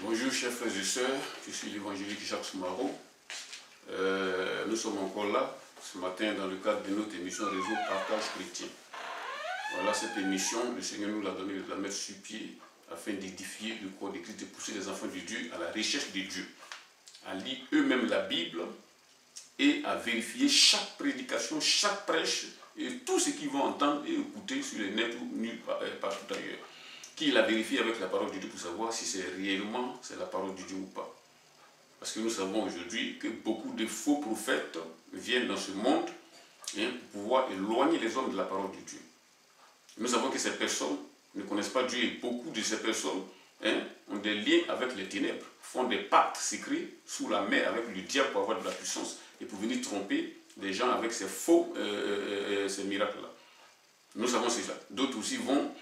Bonjour chers frères et sœurs, je suis l'évangélique Jacques Soumaro. Nous sommes encore là ce matin dans le cadre de notre émission Réseau Partage Chrétien. Voilà, cette émission, le Seigneur nous l'a donné de la mettre sur pied afin d'édifier le corps de Christ, de pousser les enfants de Dieu à la recherche de Dieu, à lire eux-mêmes la Bible et à vérifier chaque prédication, chaque prêche et tout ce qu'ils vont entendre et écouter sur les nets ou nulle part, partout ailleurs. Qui la vérifie avec la parole de Dieu pour savoir si c'est réellement la parole de Dieu ou pas. Parce que nous savons aujourd'hui que beaucoup de faux prophètes viennent dans ce monde pour pouvoir éloigner les hommes de la parole de Dieu. Nous savons que ces personnes ne connaissent pas Dieu et beaucoup de ces personnes ont des liens avec les ténèbres, font des pactes secrets sous la mer avec le diable pour avoir de la puissance et pour venir tromper des gens avec ces faux ces miracles-là. Nous savons cela. D'autres aussi vont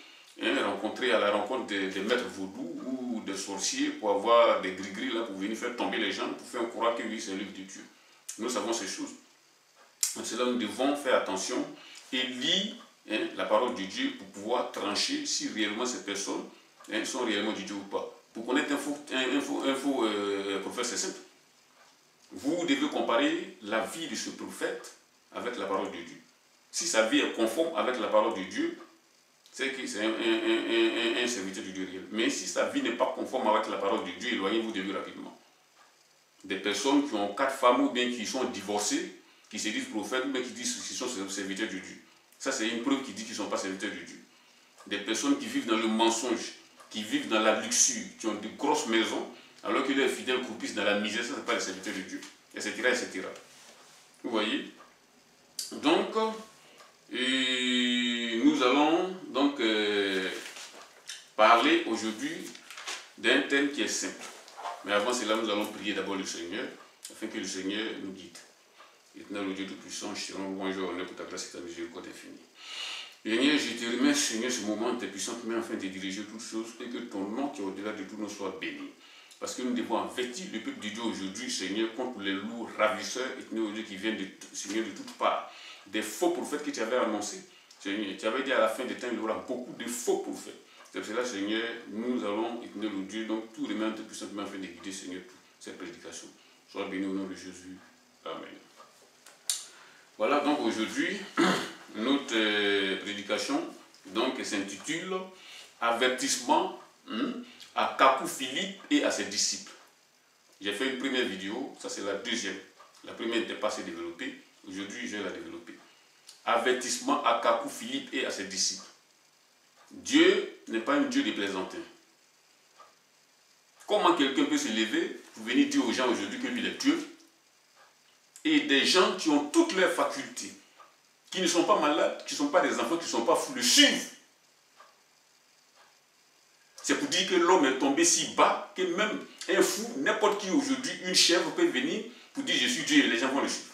rencontrer à la rencontre des maîtres vaudous ou des sorciers pour avoir des gris-gris là pour venir faire tomber les gens, pour faire croire que oui, c'est un livre de Dieu. Nous savons ces choses. Donc c'est là nous devons faire attention et lire la parole de Dieu pour pouvoir trancher si réellement ces personnes sont réellement du Dieu ou pas. Pour connaître un faux prophète, c'est simple. Vous devez comparer la vie de ce prophète avec la parole de Dieu. Si sa vie est conforme avec la parole de Dieu, c'est que c'est un serviteur de Dieu réel. Mais si sa vie n'est pas conforme avec la parole de Dieu, éloignez-vous de lui rapidement. Des personnes qui ont 4 femmes ou bien qui sont divorcées, qui se disent prophètes ou bien qui disent qu'ils sont serviteurs de Dieu. Ça, c'est une preuve qui dit qu'ils ne sont pas serviteurs de Dieu. Des personnes qui vivent dans le mensonge, qui vivent dans la luxure, qui ont de grosses maisons, alors que leurs fidèles croupissent dans la misère, ça, ce n'est pas les serviteurs de Dieu, etc., etc. Vous voyez? Donc, nous allons donc parler aujourd'hui d'un thème qui est simple. Mais avant cela, nous allons prier d'abord le Seigneur, afin que le Seigneur nous guide. Éternel, le Dieu Tout-Puissant, je te rends louange et honneur pour ta grâce et ta miséricorde infinie. Seigneur, je te remercie, Seigneur, ce moment, tes puissantes mains, afin de diriger toutes choses, et que ton nom, qui est au-delà de tout, nous soit béni. Parce que nous devons avertir le peuple de Dieu aujourd'hui, Seigneur, contre les loups ravisseurs, éternel, Dieu, qui viennent, Seigneur, de toutes parts. Des faux prophètes que tu avais annoncés. Seigneur, tu avais dit à la fin des temps, il y aura beaucoup de faux prophètes. C'est pour cela, Seigneur, nous allons, éternel, le Dieu, donc tout remettre tes puissantes mains, afin de guider, Seigneur, toute cette prédication. Sois béni au nom de Jésus. Amen. Voilà, donc aujourd'hui, notre prédication s'intitule Avertissement à Kakou Philippe et à ses disciples. J'ai fait une première vidéo, ça c'est la deuxième. La première n'était pas assez développée, aujourd'hui je vais la développer. Avertissement à Kakou Philippe et à ses disciples. Dieu n'est pas un Dieu de plaisantin. Comment quelqu'un peut se lever pour venir dire aux gens aujourd'hui que lui il est Dieu? Et des gens qui ont toutes leurs facultés, qui ne sont pas malades, qui ne sont pas des enfants, qui ne sont pas fous, le suivent. C'est pour dire que l'homme est tombé si bas que même un fou, n'importe qui aujourd'hui, une chèvre peut venir pour dire je suis Dieu et les gens vont le suivre.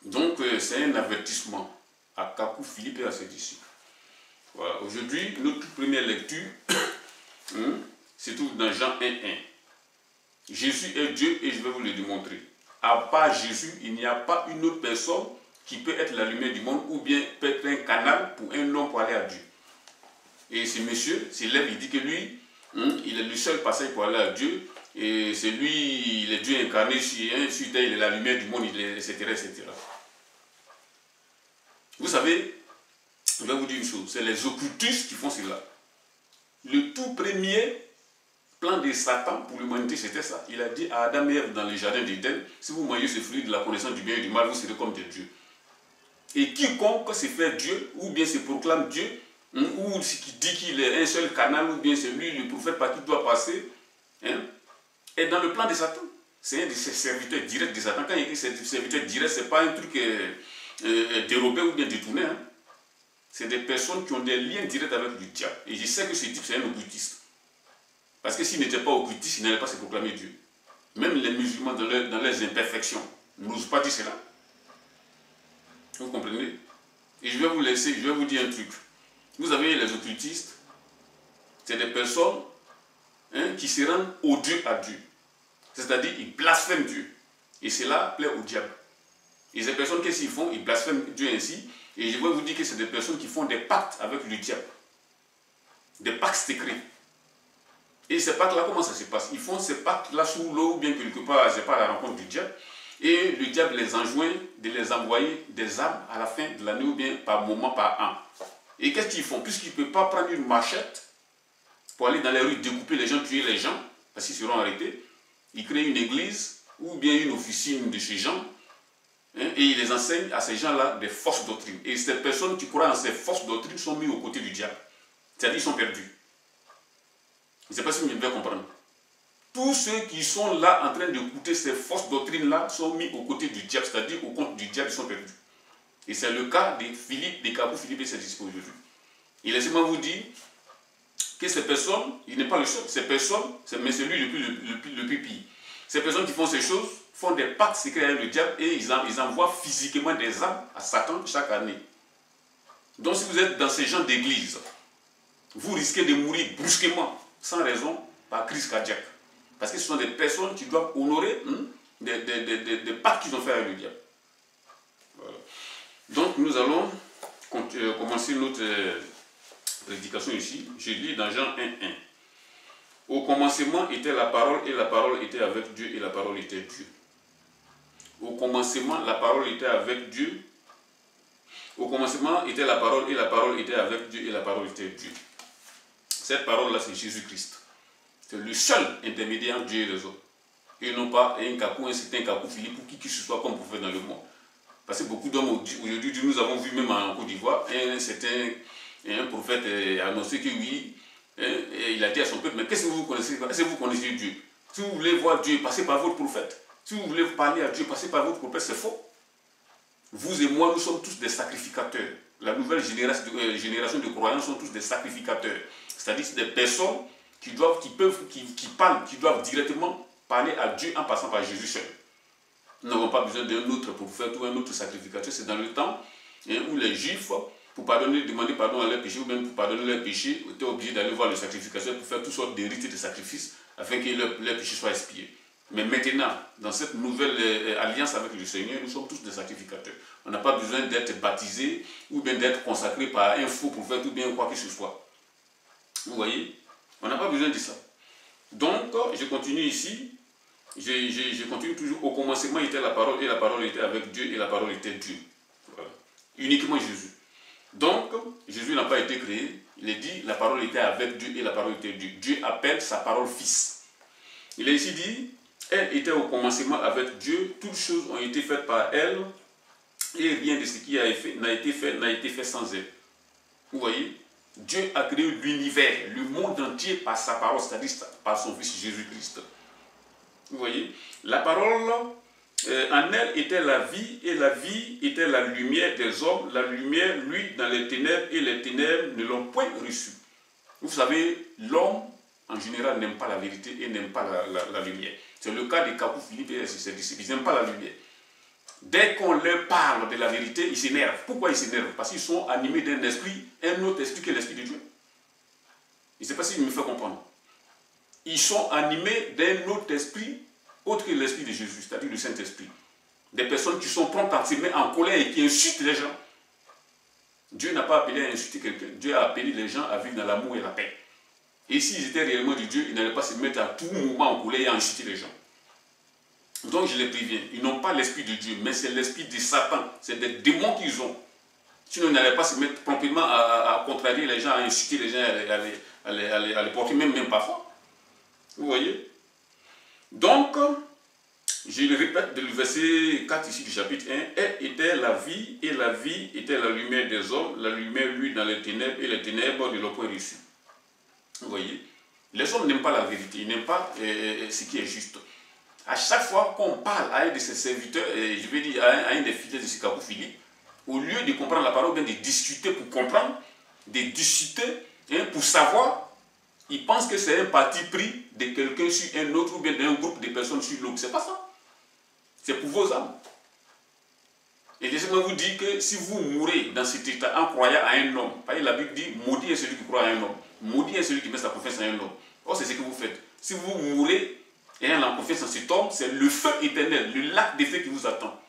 Donc c'est un avertissement à Kakou Philippe et à ses disciples. Voilà. Aujourd'hui, notre première lecture se trouve dans Jean 1:1. Jésus est Dieu et je vais vous le démontrer. À part Jésus, il n'y a pas une autre personne qui peut être la lumière du monde ou bien peut être un canal pour un homme pour aller à Dieu. Et ce monsieur s'élève, il dit que lui, il est le seul passage pour aller à Dieu. Et c'est lui, il est Dieu incarné sur terre, il est la lumière du monde, etc., etc. Vous savez, je vais vous dire une chose, c'est les occultistes qui font cela. Le tout premier plan de Satan pour l'humanité, c'était ça. Il a dit à Adam et Ève dans le jardin d'Éden, si vous mangez ce fruit de la connaissance du bien et du mal, vous serez comme des dieux. Et quiconque se fait Dieu, ou bien se proclame Dieu, ou qui dit qu'il est un seul canal, ou bien c'est lui le prophète par qui doit passer, est dans le plan de Satan. C'est un de ses serviteurs directs de Satan. Quand il dit serviteur direct, ce n'est pas un truc dérobé ou bien détourné. C'est des personnes qui ont des liens directs avec le diable. Et je sais que ce type, c'est un occultiste. Parce que s'il n'était pas occultiste, il n'allait pas se proclamer Dieu. Même les musulmans, dans leurs imperfections, n'osent pas dire cela. Vous comprenez? Et je vais vous laisser, je vais vous dire un truc. Vous avez les occultistes, c'est des personnes qui se rendent odieux à Dieu. C'est-à-dire, ils blasphèment Dieu. Et cela plaît au diable. Et ces personnes, qu'est-ce qu'ils font? Ils blasphèment Dieu ainsi. Et je vais vous dire que c'est des personnes qui font des pactes avec le diable. Des pactes secrets. Et ces pactes-là, comment ça se passe? Ils font ces pactes-là sous l'eau, ou bien quelque part, c'est pas la rencontre du diable. Et le diable les enjoint de les envoyer des âmes à la fin de l'année, ou bien par moment, par an. Et qu'est-ce qu'ils font? Puisqu'ils ne peuvent pas prendre une machette pour aller dans les rues découper les gens, tuer les gens, parce qu'ils seront arrêtés, ils créent une église, ou bien une officine de ces gens, et ils les enseignent à ces gens-là des fausses doctrines. Et ces personnes qui croient en ces fausses doctrines sont mises aux côtés du diable. C'est-à-dire qu'ils sont perdus. Je ne sais pas si vous me devez comprendre. Tous ceux qui sont là en train d'écouter ces fausses doctrines-là sont mis aux côtés du diable, c'est-à-dire au compte du diable, ils sont perdus. Et c'est le cas de Philippe, de Kabou Philippe et ses disciples aujourd'hui. Et laissez-moi vous dire que ces personnes, il n'est pas le seul, ces personnes, mais c'est lui le plus pire. Ces personnes qui font ces choses font des pactes secrets avec le diable et ils envoient physiquement des âmes à Satan chaque année. Donc si vous êtes dans ces gens d'église, vous risquez de mourir brusquement, sans raison, par crise cardiaque. Parce que ce sont des personnes qui doivent honorer des pactes qu'ils ont fait avec le diable. Voilà. Donc nous allons commencer notre prédication ici. Je lis dans Jean 1:1. Au commencement était la parole, et la parole était avec Dieu, et la parole était Dieu. Au commencement, la parole était avec Dieu. Au commencement était la parole, et la parole était avec Dieu, et la parole était Dieu. Cette parole-là, c'est Jésus-Christ. C'est le seul intermédiaire entre Dieu et les hommes. Et non pas un Kakou, un certain Kakou Philippe, ou qui que ce soit comme prophète dans le monde. Parce que beaucoup d'hommes aujourd'hui, nous avons vu même en Côte d'Ivoire, un prophète a annoncé que oui, il a dit à son peuple, mais qu'est-ce que vous connaissez? Est-ce que vous connaissez Dieu? Si vous voulez voir Dieu, passez par votre prophète. Si vous voulez parler à Dieu, passez par votre prophète, c'est faux. Vous et moi, nous sommes tous des sacrificateurs. La nouvelle génération de croyants sont tous des sacrificateurs. C'est-à-dire des personnes qui parlent, qui doivent directement parler à Dieu en passant par Jésus seul. Nous n'avons pas besoin d'un autre prophète ou un autre sacrificateur. C'est dans le temps où les Juifs, pour demander pardon à leurs péchés ou même pour pardonner leurs péchés, étaient obligés d'aller voir le sacrificateur pour faire toutes sortes de rites de sacrifices afin que leurs péchés soient expiés. Mais maintenant, dans cette nouvelle alliance avec le Seigneur, nous sommes tous des sacrificateurs. On n'a pas besoin d'être baptisés ou bien d'être consacrés par un faux prophète ou bien quoi que ce soit. Vous voyez? On n'a pas besoin de ça. Donc, je continue ici. Je continue toujours. Au commencement était la parole, et la parole était avec Dieu, et la parole était Dieu. Voilà. Uniquement Jésus. Donc, Jésus n'a pas été créé. Il est dit, la parole était avec Dieu, et la parole était Dieu. Dieu appelle sa parole fils. Il est ici dit, elle était au commencement avec Dieu. Toutes choses ont été faites par elle, et rien de ce qui n'a été fait sans elle. Vous voyez? Dieu a créé l'univers, le monde entier par sa parole, c'est-à-dire par son Fils Jésus-Christ. Vous voyez? La parole, en elle était la vie, et la vie était la lumière des hommes. La lumière, lui, dans les ténèbres, et les ténèbres ne l'ont point reçue. Vous savez, l'homme, en général, n'aime pas la vérité et n'aime pas la lumière. C'est le cas de Kakou Philippe et ses disciples. Ils n'aiment pas la lumière. Dès qu'on leur parle de la vérité, ils s'énervent. Pourquoi ils s'énervent? Parce qu'ils sont animés d'un esprit, un autre esprit que l'esprit de Dieu. Je ne sais pas si je me fais comprendre. Ils sont animés d'un autre esprit, autre que l'esprit de Jésus, c'est-à-dire le Saint-Esprit. Des personnes qui sont promptes à se mettre en colère et qui insultent les gens. Dieu n'a pas appelé à insulter quelqu'un. Dieu a appelé les gens à vivre dans l'amour et la paix. Et s'ils étaient réellement du Dieu, ils n'allaient pas se mettre à tout moment en colère et à insulter les gens. Donc je les préviens, ils n'ont pas l'esprit de Dieu, mais c'est l'esprit de Satan. C'est des démons qu'ils ont. Sinon, ils n'allaient pas se mettre promptement à contrarier les gens, à insulter les gens, à les porter même parfois. Vous voyez? Donc, je le répète, le verset 4 ici du chapitre 1, elle était la vie, et la vie était la lumière des hommes, la lumière lui dans les ténèbres, et les ténèbres ne l'ont point reçue. Vous voyez? Les hommes n'aiment pas la vérité, ils n'aiment pas ce qui est juste. À chaque fois qu'on parle à un de ses serviteurs, je vais dire à un des fidèles de Kakou Philippe, au lieu de comprendre la parole, bien de discuter pour comprendre, de discuter pour savoir, ils pensent que c'est un parti pris de quelqu'un sur un autre ou bien d'un groupe de personnes sur l'autre. C'est pas ça. C'est pour vos âmes. Et laissez-moi vous dire que si vous mourrez dans cet état en croyant à un homme, parce que la Bible dit, maudit est celui qui croit à un homme, maudit est celui qui met sa confiance à un homme. Or, c'est ce que vous faites. Si vous mourrez ayant la confiance en cet homme, c'est le feu éternel, le lac de feu qui vous attend.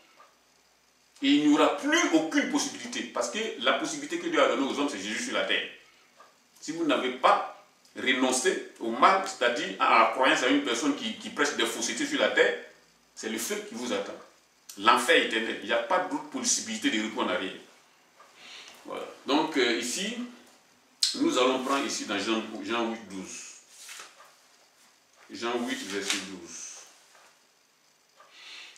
Et il n'y aura plus aucune possibilité, parce que la possibilité que Dieu a donnée aux hommes, c'est Jésus sur la terre. Si vous n'avez pas renoncer au mal, c'est-à-dire à la croyance à une personne qui prêche des faussetés sur la terre, c'est le feu qui vous attend. L'enfer éternel. Il n'y a pas d'autre possibilité de retour en arrière. Voilà. Donc ici, nous allons prendre ici dans Jean 8, 12. Jean 8, verset 12.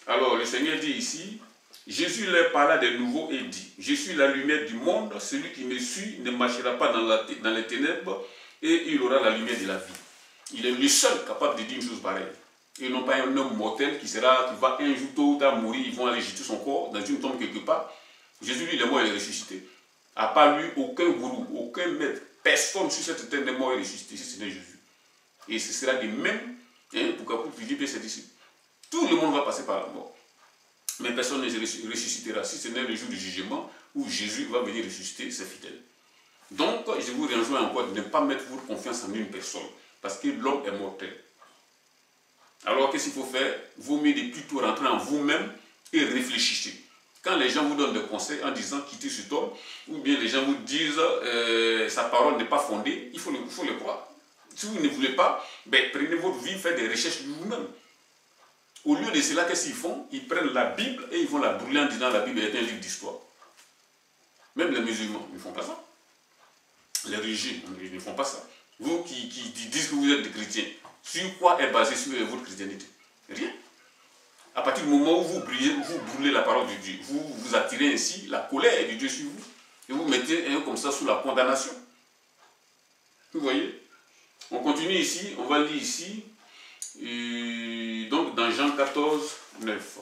Alors, le Seigneur dit ici, Jésus leur parla de nouveau et dit, je suis la lumière du monde, celui qui me suit ne marchera pas dans les ténèbres et il aura la lumière de la vie. Il est le seul capable de dire une chose pareille. Et non pas un homme mortel qui va un jour tôt ou tard mourir, ils vont aller jeter son corps dans une tombe quelque part. Jésus, lui, il est mort, il est ressuscité. À part lui, aucun gourou, aucun maître, personne sur cette terre n'est mort et ressuscité, si ce n'est Jésus. Et ce sera de même pour Philippe et ses disciples. Tout le monde va passer par la mort. Mais personne ne ressuscitera, si ce n'est le jour du jugement où Jésus va venir ressusciter ses fidèles. Donc, je vous rejoins encore de ne pas mettre votre confiance en une personne, parce que l'homme est mortel. Alors, qu'est-ce qu'il faut faire? Vaut mieux de plutôt rentrer en vous-même et réfléchir. Quand les gens vous donnent des conseils en disant quittez cet homme, ou bien les gens vous disent sa parole n'est pas fondée, il faut le croire. Si vous ne voulez pas, prenez votre vie, faites des recherches de vous-même. Au lieu de cela, qu'est-ce qu'ils font? Ils prennent la Bible et ils vont la brûler en disant la Bible est un livre d'histoire. Même les musulmans ne font pas ça. Les religieux ne font pas ça. Vous qui dites que vous êtes des chrétiens, sur quoi est basée sur votre chrétienté? Rien. À partir du moment où vous brûlez la parole de Dieu, vous attirez ainsi la colère de Dieu sur vous. Et vous mettez comme ça sous la condamnation. Vous voyez? On continue ici, on va lire ici. Donc dans Jean 14, 9.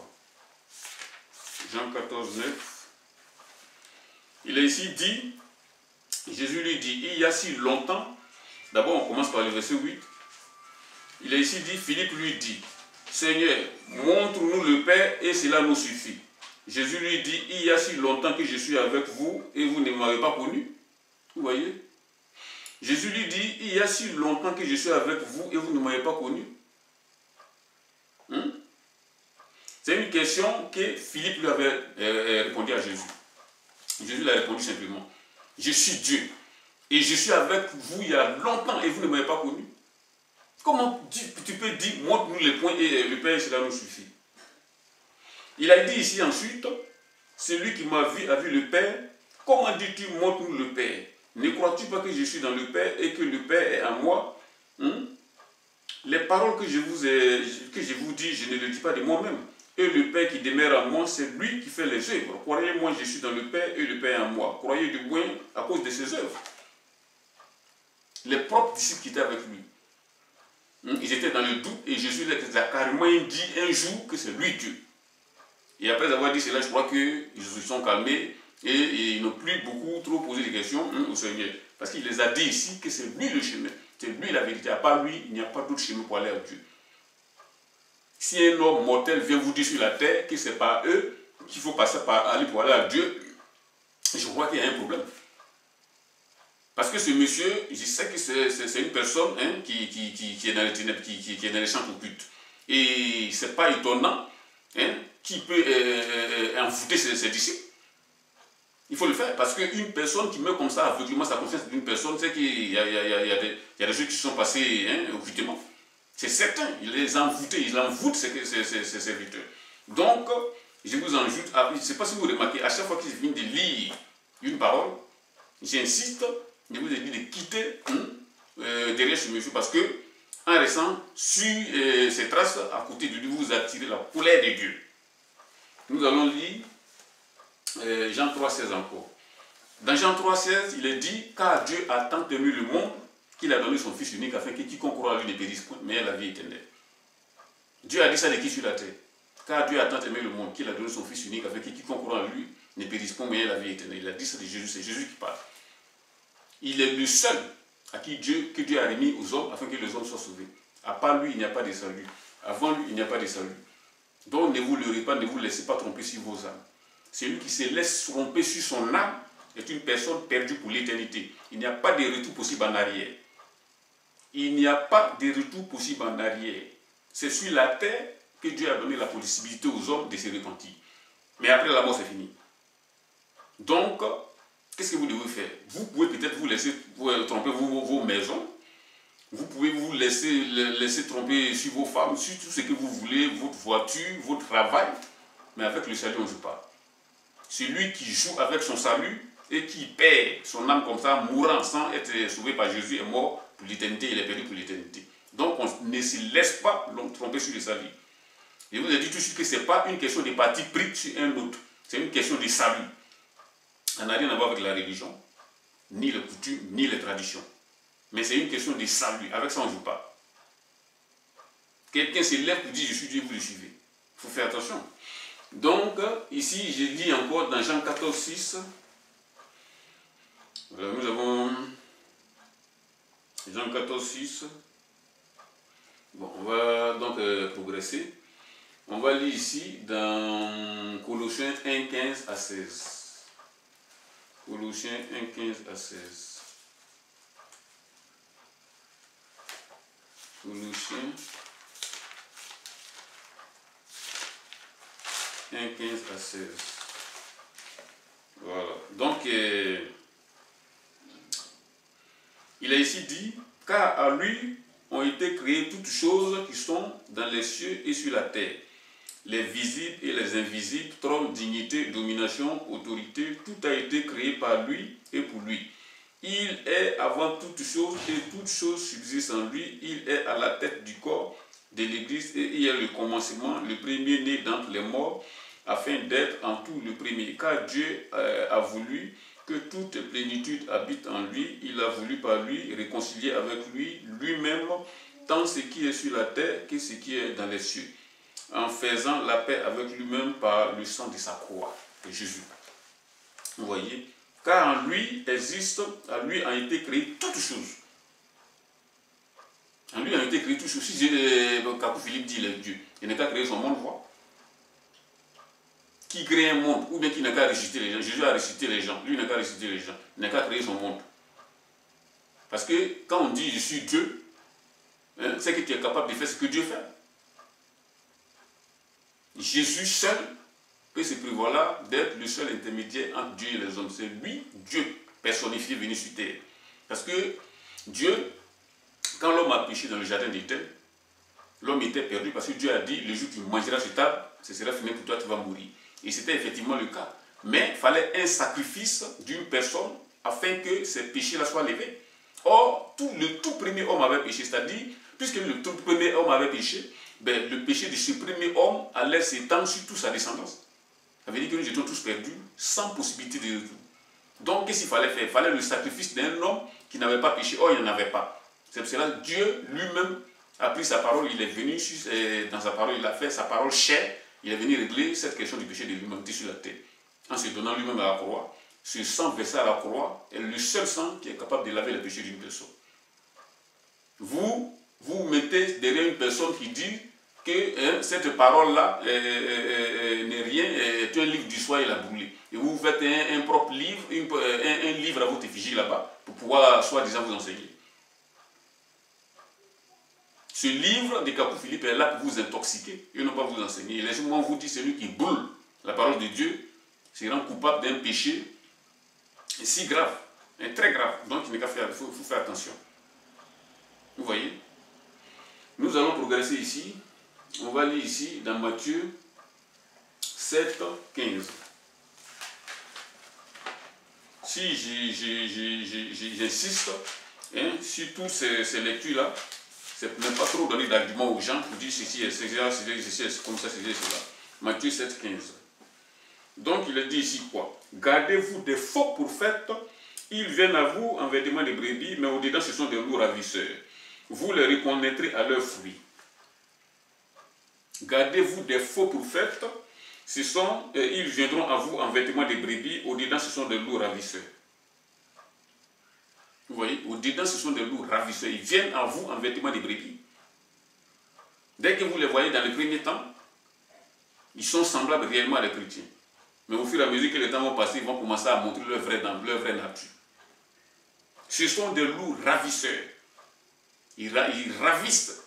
Jean 14, 9. Il est ici dit, Jésus lui dit, il y a si longtemps, d'abord on commence par le verset 8. Il est ici dit, Philippe lui dit, Seigneur, montre-nous le Père et cela nous suffit. Jésus lui dit, il y a si longtemps que je suis avec vous et vous ne m'avez pas connu. Vous voyez? Jésus lui dit, il y a si longtemps que je suis avec vous et vous ne m'avez pas connu. C'est une question que Philippe lui avait répondu à Jésus. Jésus lui a répondu simplement, je suis Dieu et je suis avec vous il y a longtemps et vous ne m'avez pas connu. Comment tu peux dire, montre-nous les points et le Père, cela nous suffit. Il a dit ici ensuite, celui qui m'a vu a vu le Père. Comment dis-tu, montre-nous le Père? Ne crois-tu pas que je suis dans le Père et que le Père est en moi? Les paroles que je vous dis, je ne les dis pas de moi-même. Et le Père qui demeure en moi, c'est lui qui fait les œuvres. Croyez-moi, je suis dans le Père et le Père est en moi. Croyez du moins à cause de ses œuvres. Les propres disciples qui étaient avec lui, ils étaient dans le doute et Jésus les a carrément dit un jour que c'est lui Dieu. Et après avoir dit cela, je crois qu'ils se sont calmés et ils n'ont plus beaucoup trop posé de questions au Seigneur. Parce qu'il les a dit ici que c'est lui le chemin, c'est lui la vérité. À part lui, il n'y a pas d'autre chemin pour aller à Dieu. Si un homme mortel vient vous dire sur la terre que c'est par eux qu'il faut passer par aller pour aller à Dieu, je crois qu'il y a un problème. Parce que ce monsieur, je sais que c'est une personne qui est dans les ténèbres, qui est dans les champs occultes. Et ce n'est pas étonnant qui peut envoûter ses disciples. Il faut le faire. Parce qu'une personne qui meurt comme ça, aveuglément, sa confiance d'une personne, c'est qu'il y a des choses qui sont passées occultement. C'est certain, il les a envoûtés, il envoûte ses serviteurs. Donc, je vous en ajoute, je ne sais pas si vous remarquez, à chaque fois que je viens de lire une parole, j'insiste, je vous ai dit de quitter derrière ce monsieur parce que, en restant sur ces traces, à côté de lui, vous attirez la colère de Dieu. Nous allons lire Jean 3,16 encore. Dans Jean 3,16, il est dit, car Dieu a tant aimé le monde qu'il a donné son Fils unique afin que quiconque croit à lui ne périsse point, mais ait la vie éternelle. Dieu a dit ça de qui sur la terre? Car Dieu a tant aimé le monde qu'il a donné son Fils unique afin que quiconque croit à lui ne périsse point, mais ait la vie éternelle. Il a dit ça de Jésus, c'est Jésus qui parle. Il est le seul à qui que Dieu a remis aux hommes afin que les hommes soient sauvés. À part lui, il n'y a pas de salut. Avant lui, il n'y a pas de salut. Donc ne vous leurrez pas, ne vous laissez pas tromper sur vos âmes. Celui qui se laisse tromper sur son âme est une personne perdue pour l'éternité. Il n'y a pas de retour possible en arrière. Il n'y a pas de retour possible en arrière. C'est sur la terre que Dieu a donné la possibilité aux hommes de se repentir. Mais après la mort, c'est fini. Donc, qu'est-ce que vous devez faire? Vous pouvez peut-être vous laisser tromper vos maisons, Vous pouvez vous laisser tromper sur vos femmes, sur tout ce que vous voulez, votre voiture, votre travail. Mais avec le salut, on ne joue pas. Celui qui joue avec son salut et qui perd son âme comme ça, mourant sans être sauvé par Jésus, est mort pour l'éternité, il est perdu pour l'éternité. Donc on ne se laisse pas tromper sur le salut. Je vous ai dit tout de suite que ce n'est pas une question de parti pris sur un autre. C'est une question de salut. Ça n'a rien à voir avec la religion, ni les coutumes, ni les traditions. Mais c'est une question de salut. Avec ça, on ne joue pas. Quelqu'un se lève pour dire je suis Dieu, vous le suivez. Il faut faire attention. Donc, ici, je lis encore dans Jean 14, 6. Nous avons Jean 14, 6. Bon, on va donc progresser. On va lire ici dans Colossiens 1, 15 à 16. Colossiens 1, 15 à 16. Colossiens 1, 15 à 16. Voilà. Donc, il a ici dit, car à lui ont été créées toutes choses qui sont dans les cieux et sur la terre, les visibles et les invisibles, trône, dignité, domination, autorité, tout a été créé par lui et pour lui. Il est avant toutes choses et toutes choses subsistent en lui. Il est à la tête du corps de l'Église et il est le commencement, le premier-né d'entre les morts, afin d'être en tout le premier. Car Dieu a voulu que toute plénitude habite en lui. Il a voulu par lui réconcilier avec lui-même tant ce qui est sur la terre que ce qui est dans les cieux, en faisant la paix avec lui-même par le sang de sa croix, de Jésus. Vous voyez? Car en lui existe, en lui ont été créées toutes choses. En lui ont été créées toutes choses. Si Kakou Philippe dit le Dieu, il n'a qu'à créer son monde, voit. Qui crée un monde, ou bien qui n'a qu'à ressusciter les gens. Jésus a ressuscité les gens, lui n'a qu'à ressusciter les gens. Il n'a qu'à créer son monde. Parce que quand on dit je suis Dieu, hein, c'est que tu es capable de faire ce que Dieu fait. Jésus seul peut se prévaloir d'être le seul intermédiaire entre Dieu et les hommes. C'est lui, Dieu, personnifié, venu sur terre. Parce que Dieu, quand l'homme a péché dans le jardin d'Éden, l'homme était perdu parce que Dieu a dit, le jour où tu mangeras sur table, ce sera fini pour toi, tu vas mourir. Et c'était effectivement le cas. Mais il fallait un sacrifice d'une personne afin que ces péchés-là soient levés. Or, le tout premier homme avait péché, c'est-à-dire, puisque le tout premier homme avait péché, ben, le péché de ce premier homme allait s'étendre sur toute sa descendance. Ça veut dire que nous étions tous perdus, sans possibilité de retour. Donc, qu'est-ce qu'il fallait faire? Il fallait le sacrifice d'un homme qui n'avait pas péché. Or, il n'y en avait pas. C'est pour cela que Dieu lui-même a pris sa parole, il est venu dans sa parole, il a fait sa parole chère, il est venu régler cette question du péché de l'humanité sur la terre. En se donnant lui-même à la croix, ce sang versé à la croix est le seul sang qui est capable de laver les péchés d'une personne. Vous mettez derrière une personne qui dit que cette parole-là n'est rien, est un livre du soir, il a brûlé. Et vous faites un propre livre, un livre à votre effigie là-bas, pour pouvoir soi-disant vous enseigner. Ce livre de Kakou Philippe est là pour vous intoxiquer et non pas vous enseigner. Et les gens vous disent celui qui brûle la parole de Dieu se rend coupable d'un péché si grave, très grave. Donc il faut faire attention. Vous voyez? Nous allons progresser ici. On va lire ici dans Matthieu 7, 15. Si j'insiste sur toutes ces lectures-là, c'est même pas trop donner d'arguments aux gens pour dire ceci, c'est comme ça, c'est cela. Matthieu 7, 15. Donc il a dit ici quoi? Gardez-vous des faux prophètes, ils viennent à vous en vêtements de brebis, mais au-dedans ce sont des loups ravisseurs. Vous les reconnaîtrez à leurs fruits. Gardez-vous des faux prophètes, ils viendront à vous en vêtements de brebis, au-dedans ce sont des loups ravisseurs. Vous voyez, au-dedans ce sont des loups ravisseurs, ils viennent à vous en vêtements de brebis. Dès que vous les voyez dans le premier temps, ils sont semblables réellement à des chrétiens. Mais au fur et à mesure que les temps vont passer, ils vont commencer à montrer leur vraie nature. Ce sont des loups ravisseurs. Ils ravissent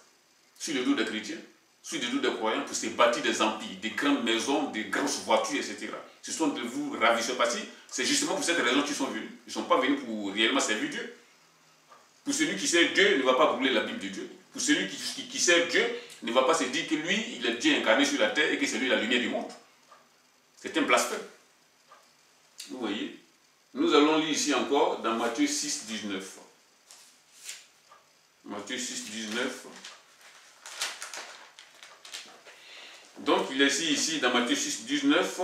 sur le dos des chrétiens, sur le dos des croyants, pour se bâtir des empires, des grandes maisons, des grosses voitures, etc. Ce sont des loups ravisseurs. Parce que c'est justement pour cette raison qu'ils sont venus. Ils ne sont pas venus pour réellement servir Dieu. Pour celui qui sert Dieu, ne va pas brûler la Bible de Dieu. Pour celui qui sert Dieu, ne va pas se dire que lui, il est Dieu incarné sur la terre et que c'est lui la lumière du monde. C'est un blasphème. Vous voyez? Nous allons lire ici encore dans Matthieu 6, 19. Matthieu 6, 19. Donc il est ici dans Matthieu 6, 19.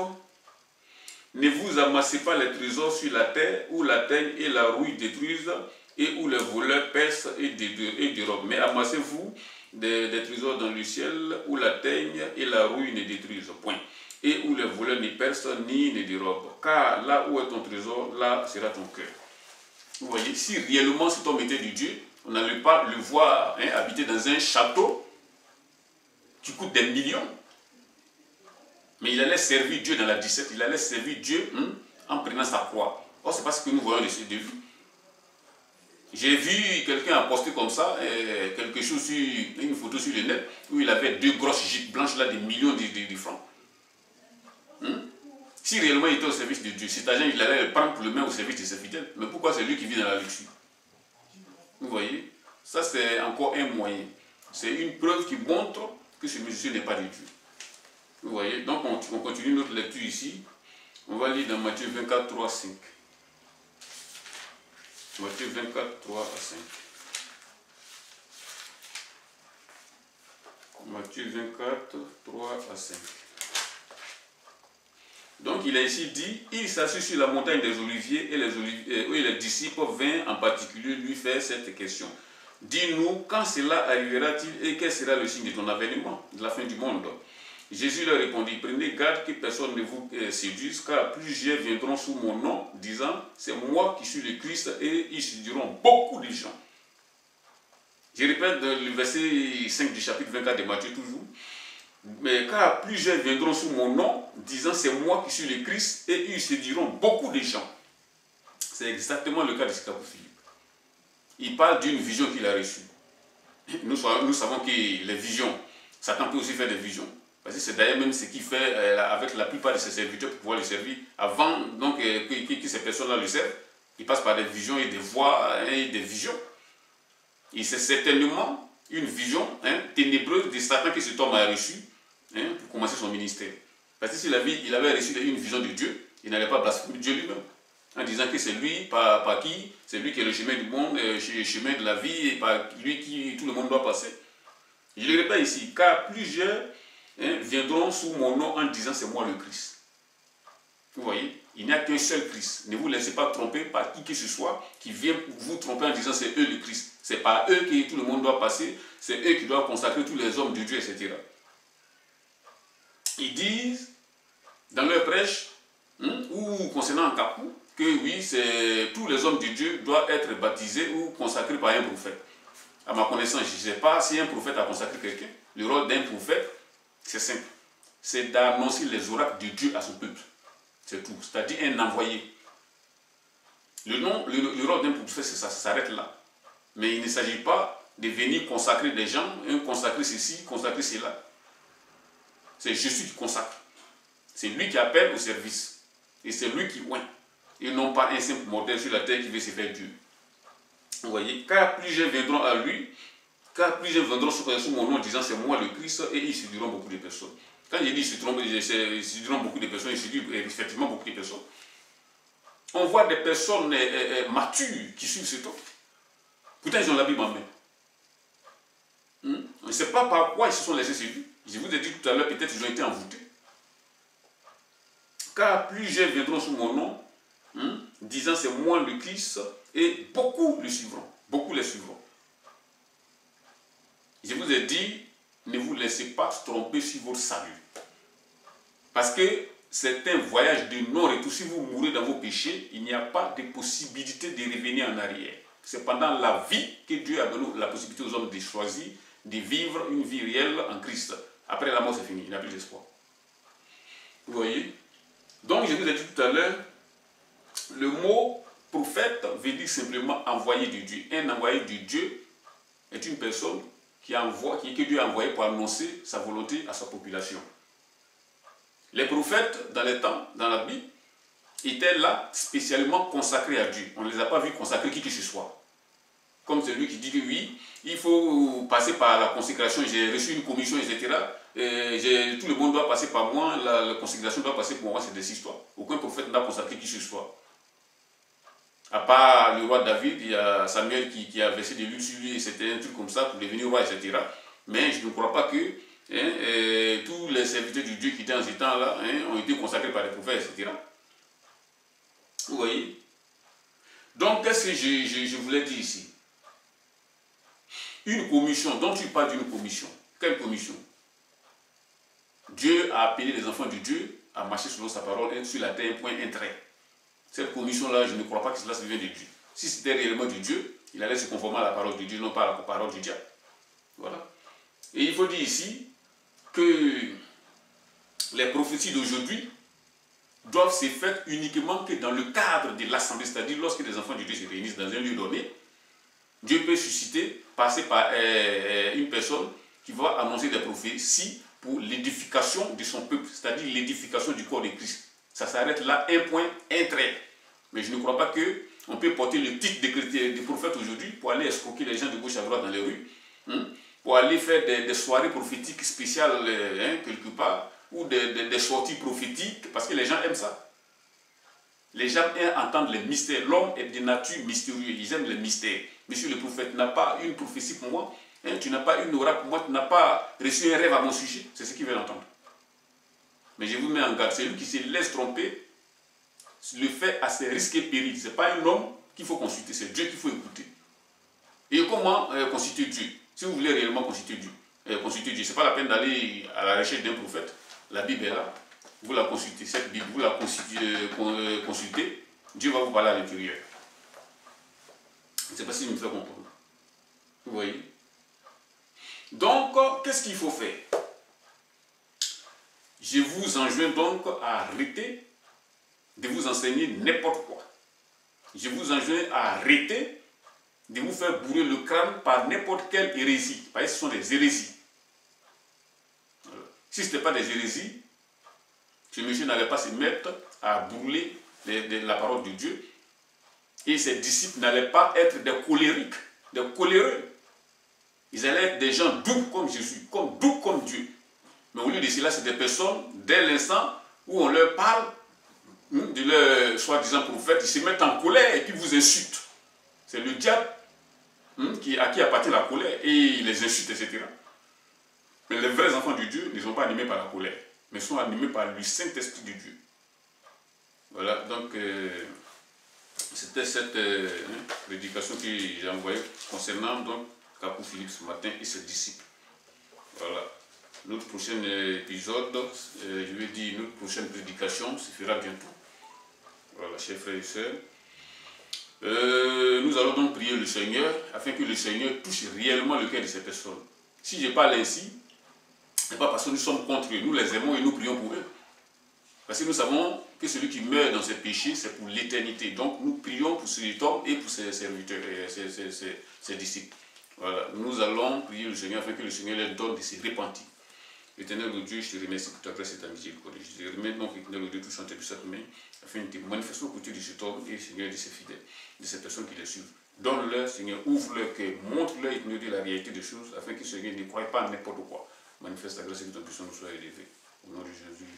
Ne vous amassez pas les trésors sur la terre où la teigne et la rouille détruisent et où les voleurs percent et dérobent. Mais amassez-vous des trésors dans le ciel où la teigne et la rouille ne détruisent point. Et où les voleurs ne percent ni ne dérobent. Car là où est ton trésor, là sera ton cœur. Vous voyez, si réellement cet homme était de Dieu, on n'allait pas le voir habiter dans un château qui coûte des millions. Mais il allait servir Dieu dans la 17, il allait servir Dieu en prenant sa croix. Or, ce n'est pas ce que nous voyons de lui. J'ai vu quelqu'un poster comme ça, quelque chose sur une photo sur le net, où il avait deux grosses gîtes blanches là, des millions de francs. Si réellement il était au service de Dieu, cet argent, il allait le prendre pour le mettre au service de ses fidèles. Mais pourquoi c'est lui qui vit dans la luxure? Vous voyez? Ça, c'est encore un moyen. C'est une preuve qui montre que ce monsieur n'est pas de Dieu. Vous voyez? Donc, on continue notre lecture ici. On va lire dans Matthieu 24, 3 à 5. Matthieu 24, 3 à 5. Matthieu 24, 3 à 5. Donc il a ici dit, il s'assit sur la montagne des Oliviers et les disciples vinrent en particulier lui faire cette question. Dis-nous, quand cela arrivera-t-il et quel sera le signe de ton avènement, de la fin du monde? Jésus leur répondit, prenez garde que personne ne vous séduise, car plusieurs viendront sous mon nom, disant, c'est moi qui suis le Christ, et ils séduiront beaucoup de gens. Je répète le verset 5 du chapitre 24 de Matthieu toujours. Mais car plusieurs viendront sous mon nom, disant c'est moi qui suis le Christ, et ils séduiront beaucoup de gens. C'est exactement le cas de ce qu'a pour Philippe. Il parle d'une vision qu'il a reçue. Nous savons que les visions, Satan peut aussi faire des visions. Parce que c'est d'ailleurs même ce qu'il fait avec la plupart de ses serviteurs pour pouvoir le servir. Avant donc, que ces personnes-là le servent, il passe par des visions et des voix et des visions. Et c'est certainement une vision ténébreuse de Satan que cet homme a reçue pour commencer son ministère. Parce que s'il avait reçu une vision de Dieu, il n'allait pas blasphémer Dieu lui-même. En disant que c'est lui, par qui, c'est lui qui est le chemin du monde, le chemin de la vie, et par lui qui tout le monde doit passer. Je le répète ici, car plusieurs viendront sous mon nom en disant c'est moi le Christ. Vous voyez, il n'y a qu'un seul Christ. Ne vous laissez pas tromper par qui que ce soit qui vient vous tromper en disant c'est eux le Christ. C'est par eux que tout le monde doit passer, c'est eux qui doivent consacrer tous les hommes de Dieu, etc. Ils disent dans leur prêche, ou concernant un Kapou, que oui, tous les hommes de Dieu doivent être baptisés ou consacrés par un prophète. À ma connaissance, je ne sais pas si un prophète a consacré quelqu'un. Le rôle d'un prophète, c'est simple. C'est d'annoncer les oracles de Dieu à son peuple. C'est tout. C'est-à-dire un envoyé. Le rôle d'un prophète, c'est ça, ça s'arrête là. Mais il ne s'agit pas de venir consacrer des gens, consacrer ceci, consacrer cela. C'est Jésus qui consacre. C'est lui qui appelle au service. Et c'est lui qui oint. Et non pas un simple mortel sur la terre qui veut se faire Dieu. Vous voyez, car plusieurs viendront à lui, car plusieurs viendront sous mon nom disant c'est moi le Christ, et ils séduiront beaucoup de personnes. Quand je dis ils séduiront beaucoup de personnes, ils séduisent effectivement beaucoup de personnes. On voit des personnes matures qui suivent cet homme. Pourtant, ils ont la Bible en main. On ne sait pas par quoi ils se sont laissés séduire. Je vous ai dit tout à l'heure, peut-être ils ont été envoûtés. Car plusieurs viendront sous mon nom, disant c'est moi le Christ, et beaucoup le suivront. Beaucoup les suivront. Je vous ai dit, ne vous laissez pas tromper sur votre salut. Parce que c'est un voyage de non-retour. Si vous mourrez dans vos péchés, il n'y a pas de possibilité de revenir en arrière. C'est pendant la vie que Dieu a donné la possibilité aux hommes de choisir, de vivre une vie réelle en Christ. Après la mort, c'est fini, il n'y a plus d'espoir. Vous voyez? Donc, je vous ai dit tout à l'heure, le mot prophète veut dire simplement envoyé de Dieu. Un envoyé de Dieu est une personne que Dieu a envoyé pour annoncer sa volonté à sa population. Les prophètes, dans les temps, dans la Bible, étaient là spécialement consacrés à Dieu. On ne les a pas vus consacrer qui que ce soit. comme celui qui dit que oui, il faut passer par la consécration, j'ai reçu une commission, etc. Tout le monde doit passer par moi, la consécration doit passer pour moi, c'est des histoires. Aucun prophète n'a consacré qui que ce soit. À part le roi David, il y a Samuel qui a versé de l'huile sur lui, et c'était un truc comme ça pour devenir roi, etc. Mais je ne crois pas que tous les serviteurs du Dieu qui étaient en ce temps-là ont été consacrés par les prophètes, etc. Vous voyez? Donc, qu'est-ce que je voulais dire ici? Une commission, dont tu parles d'une commission. Quelle commission? Dieu a appelé les enfants de Dieu à marcher selon sa parole et sur la terre, point, un trait. Cette commission-là, je ne crois pas que cela se vient de Dieu. Si c'était réellement de Dieu, il allait se conformer à la parole de Dieu, non pas à la parole du diable. Voilà. Et il faut dire ici que les prophéties d'aujourd'hui doivent se faire uniquement que dans le cadre de l'assemblée, c'est-à-dire lorsque les enfants de Dieu se réunissent dans un lieu donné, Dieu peut susciter, passer par une personne qui va annoncer des prophéties pour l'édification de son peuple, c'est-à-dire l'édification du corps de Christ. Ça s'arrête là, un point, un trait. Mais je ne crois pas qu'on peut porter le titre de prophète aujourd'hui pour aller escroquer les gens de gauche à droite dans les rues, pour aller faire des soirées prophétiques spéciales quelque part, ou des sorties prophétiques, parce que les gens aiment ça. Les gens aiment entendre les mystères. L'homme est de nature mystérieuse, ils aiment les mystères. Monsieur le prophète, tu n'as pas une prophétie pour moi, tu n'as pas une aura pour moi, tu n'as pas reçu un rêve à mon sujet. C'est ce qu'ils veulent entendre. Mais je vous mets en garde, celui qui se laisse tromper, le fait à ses risques et périls. Ce n'est pas un homme qu'il faut consulter, c'est Dieu qu'il faut écouter. Et comment consulter Dieu? Si vous voulez réellement consulter Dieu, ce n'est pas la peine d'aller à la recherche d'un prophète. La Bible est là, vous la consultez, cette Bible, vous la consultez, Dieu va vous parler à l'intérieur. Je ne sais pas si je me fais comprendre. Vous voyez? Donc, qu'est-ce qu'il faut faire? Je vous enjoins donc à arrêter de vous enseigner n'importe quoi. Je vous enjoins à arrêter de vous faire bourrer le crâne par n'importe quelle hérésie. Parce que ce sont des hérésies. Si ce n'était pas des hérésies, ce monsieur n'allait pas se mettre à brûler la parole de Dieu. Et ses disciples n'allaient pas être des colériques, des coléreux. Ils allaient être des gens doux comme Jésus, doux comme Dieu. Mais au lieu de cela, c'est des personnes, dès l'instant où on leur parle de leur soi-disant prophète, ils se mettent en colère et puis vous insultent. C'est le diable à qui appartient la colère et il les insulte, etc. Mais les vrais enfants de Dieu ne sont pas animés par la colère, mais sont animés par le Saint-Esprit de Dieu. Voilà, donc c'était cette prédication que j'ai envoyée concernant donc Capou Philippe ce matin et ses disciples. Voilà. Notre prochain épisode, je vais dire notre prochaine prédication se fera bientôt. Voilà, chers frères et sœurs. Nous allons donc prier le Seigneur afin que le Seigneur touche réellement le cœur de ces personnes. Si je parle ainsi, ce n'est pas parce que nous sommes contre eux, nous les aimons et nous prions pour eux. Parce que nous savons que celui qui meurt dans ses péchés, c'est pour l'éternité. Donc nous prions pour cet homme et pour ses serviteurs, ses disciples. Voilà, nous allons prier le Seigneur afin que le Seigneur leur donne de se repentir. Éternel Dieu, je te remercie pour ta grâce et ta miséricorde. Je te remercie donc, éternel Dieu, tout chanter pour cette main, afin de te manifester aux côtés de cet homme et, Seigneur, de ses fidèles, de ces personnes qui les suivent. Donne-leur, Seigneur, ouvre-leur cœur, montre-leur, éternel Dieu, la réalité des choses, afin que, Seigneur, ne croie pas à n'importe quoi. Manifeste ta grâce et que ton puissance nous soit élevée. Au nom de Jésus.